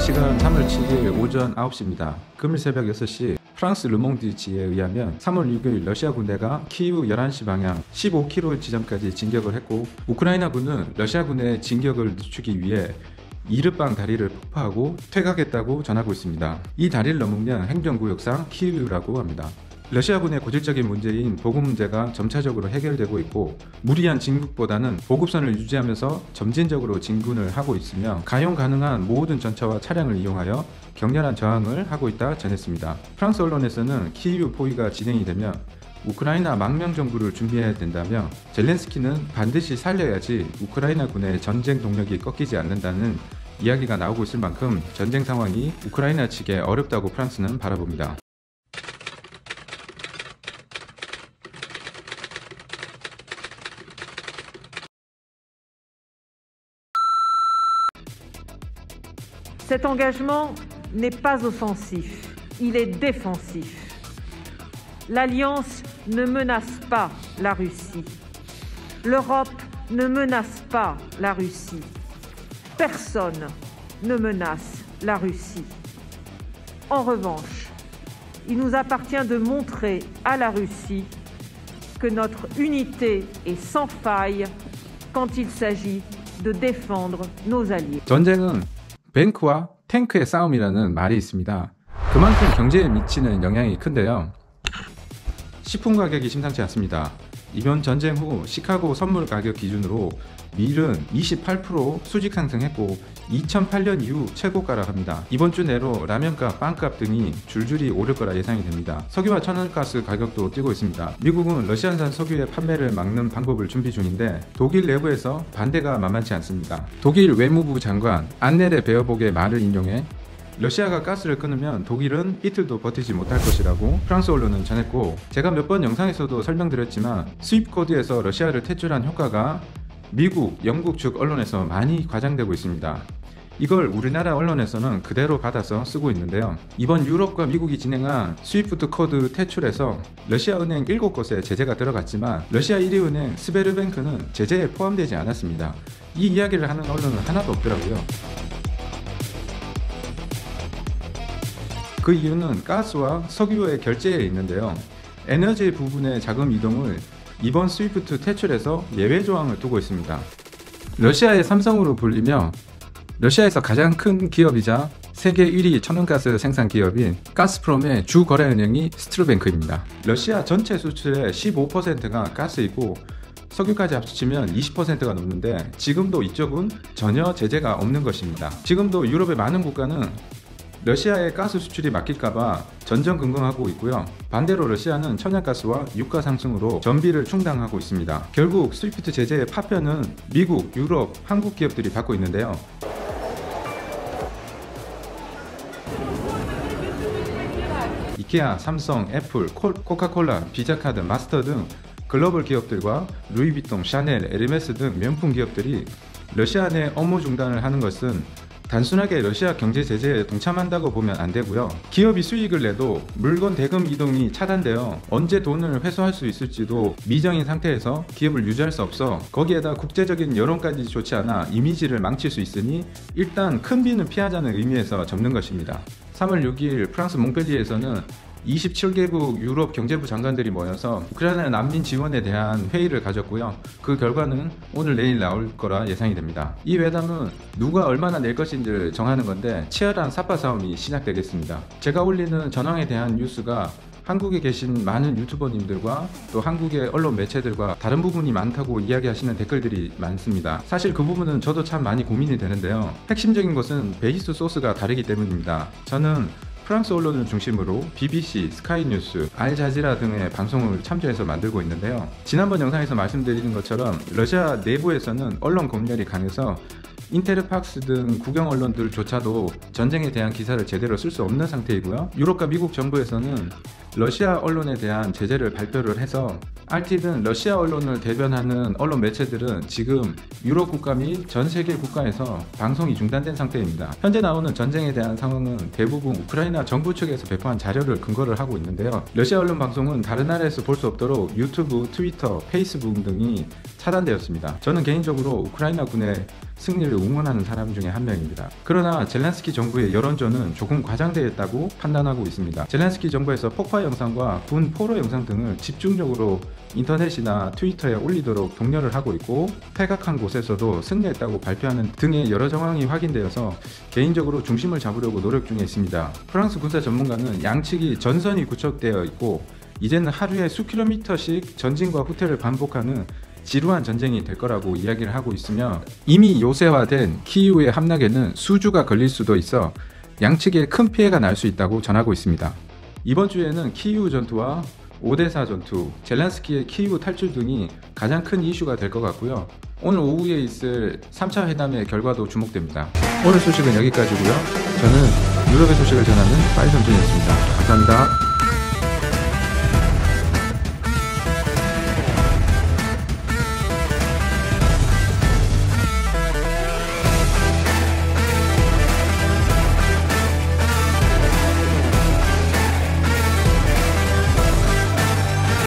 시간 3월 7일 오전 9시입니다. 금일 새벽 6시 프랑스 르몽디지에 의하면 3월 6일 러시아 군대가 키이우 11시 방향 15km 지점까지 진격을 했고, 우크라이나군은 러시아군의 진격을 늦추기 위해 이르빵 다리를 폭파하고 퇴각했다고 전하고 있습니다. 이 다리를 넘으면 행정구역상 키이우라고 합니다. 러시아군의 고질적인 문제인 보급 문제가 점차적으로 해결되고 있고, 무리한 진국보다는 보급선을 유지하면서 점진적으로 진군을 하고 있으며 가용 가능한 모든 전차와 차량을 이용하여 격렬한 저항을 하고 있다 전했습니다. 프랑스 언론에서는 키이우 포위가 진행이 되면 우크라이나 망명 정부를 준비해야 된다며, 젤렌스키는 반드시 살려야지 우크라이나 군의 전쟁 동력이 꺾이지 않는다는 이야기가 나오고 있을 만큼 전쟁 상황이 우크라이나 측에 어렵다고 프랑스는 바라봅니다. Cet engagement n'est pas offensif, il est défensif. L'Alliance ne menace pas la Russie. L'Europe ne menace pas la Russie. Personne ne menace la Russie. En revanche, il nous appartient de montrer à la Russie que notre unité est sans faille quand il s'agit de défendre nos alliés. 전쟁은 뱅크와 탱크의 싸움이라는 말이 있습니다. 그만큼 경제에 미치는 영향이 큰데요. 식품 가격이 심상치 않습니다. 이번 전쟁 후 시카고 선물 가격 기준으로 밀은 28% 수직 상승했고 2008년 이후 최고가라 합니다. 이번 주 내로 라면값, 빵값 등이 줄줄이 오를 거라 예상이 됩니다. 석유와 천연가스 가격도 뛰고 있습니다. 미국은 러시아산 석유의 판매를 막는 방법을 준비 중인데, 독일 내부에서 반대가 만만치 않습니다. 독일 외무부 장관 안넬의 베어복의 말을 인용해 러시아가 가스를 끊으면 독일은 이틀도 버티지 못할 것이라고 프랑스 언론은 전했고, 제가 몇 번 영상에서도 설명드렸지만 스위프트 코드에서 러시아를 퇴출한 효과가 미국, 영국 측 언론에서 많이 과장되고 있습니다. 이걸 우리나라 언론에서는 그대로 받아서 쓰고 있는데요. 이번 유럽과 미국이 진행한 스위프트 코드 퇴출에서 러시아 은행 7곳에 제재가 들어갔지만 러시아 1위 은행 스베르뱅크는 제재에 포함되지 않았습니다. 이 이야기를 하는 언론은 하나도 없더라고요. 그 이유는 가스와 석유의 결제에 있는데요. 에너지 부분의 자금 이동을 이번 스위프트 퇴출에서 예외 조항을 두고 있습니다. 러시아의 삼성으로 불리며 러시아에서 가장 큰 기업이자 세계 1위 천연가스 생산 기업인 가스프롬의 주 거래은행이 스트루뱅크입니다. 러시아 전체 수출의 15%가 가스이고 석유까지 합치면 20%가 넘는데, 지금도 이쪽은 전혀 제재가 없는 것입니다. 지금도 유럽의 많은 국가는 러시아의 가스 수출이 막힐까봐 전전긍긍하고 있고요. 반대로 러시아는 천연가스와 유가 상승으로 전비를 충당하고 있습니다. 결국 스위프트 제재의 파편은 미국, 유럽, 한국 기업들이 받고 있는데요. 이케아, 삼성, 애플, 코카콜라, 비자카드, 마스터 등 글로벌 기업들과 루이비통, 샤넬, 에르메스 등 명품 기업들이 러시아 내 업무 중단을 하는 것은 단순하게 러시아 경제 제재에 동참한다고 보면 안 되고요. 기업이 수익을 내도 물건 대금 이동이 차단되어 언제 돈을 회수할 수 있을지도 미정인 상태에서 기업을 유지할 수 없어 거기에다 국제적인 여론까지 좋지 않아 이미지를 망칠 수 있으니 일단 큰 비는 피하자는 의미에서 접는 것입니다. 3월 6일 프랑스 몽펠리에서는 27개국 유럽 경제부 장관들이 모여서 우크라이나 난민 지원에 대한 회의를 가졌고요. 그 결과는 오늘 내일 나올 거라 예상이 됩니다. 이 회담은 누가 얼마나 낼 것인지를 정하는 건데 치열한 삿바 싸움이 시작되겠습니다. 제가 올리는 전황에 대한 뉴스가 한국에 계신 많은 유튜버님들과 또 한국의 언론 매체들과 다른 부분이 많다고 이야기하시는 댓글들이 많습니다. 사실 그 부분은 저도 참 많이 고민이 되는데요. 핵심적인 것은 베이스 소스가 다르기 때문입니다. 저는 프랑스 언론을 중심으로 BBC, 스카이뉴스, 알자지라 등의 방송을 참조해서 만들고 있는데요. 지난번 영상에서 말씀드린 것처럼 러시아 내부에서는 언론 검열이 강해서 인테르팍스 등 국영 언론들조차도 전쟁에 대한 기사를 제대로 쓸 수 없는 상태이고요. 유럽과 미국 정부에서는 러시아 언론에 대한 제재를 발표를 해서 RT든 러시아 언론을 대변하는 언론 매체들은 지금 유럽 국가 및 전 세계 국가에서 방송이 중단된 상태입니다. 현재 나오는 전쟁에 대한 상황은 대부분 우크라이나 정부 측에서 배포한 자료를 근거를 하고 있는데요. 러시아 언론 방송은 다른 나라에서 볼 수 없도록 유튜브, 트위터, 페이스북 등이 차단되었습니다. 저는 개인적으로 우크라이나 군의 승리를 응원하는 사람 중에 한 명입니다. 그러나 젤렌스키 정부의 여론전은 조금 과장되어 있다고 판단하고 있습니다. 젤렌스키 정부에서 폭파 영상과 군 포로 영상 등을 집중적으로 인터넷이나 트위터에 올리도록 독려를 하고 있고, 패각한 곳에서도 승리했다고 발표하는 등의 여러 정황이 확인되어서 개인적으로 중심을 잡으려고 노력 중에 있습니다. 프랑스 군사 전문가는 양측이 전선이 구축되어 있고 이제는 하루에 수킬로미터씩 전진과 후퇴를 반복하는 지루한 전쟁이 될 거라고 이야기를 하고 있으며, 이미 요새화된 키이우의 함락에는 수주가 걸릴 수도 있어 양측에 큰 피해가 날 수 있다고 전하고 있습니다. 이번 주에는 키이우 전투와 오데사 전투, 젤렌스키의 키이우 탈출 등이 가장 큰 이슈가 될 것 같고요. 오늘 오후에 있을 3차 회담의 결과도 주목됩니다. 오늘 소식은 여기까지고요. 저는 유럽의 소식을 전하는 파이선준이었습니다. 감사합니다.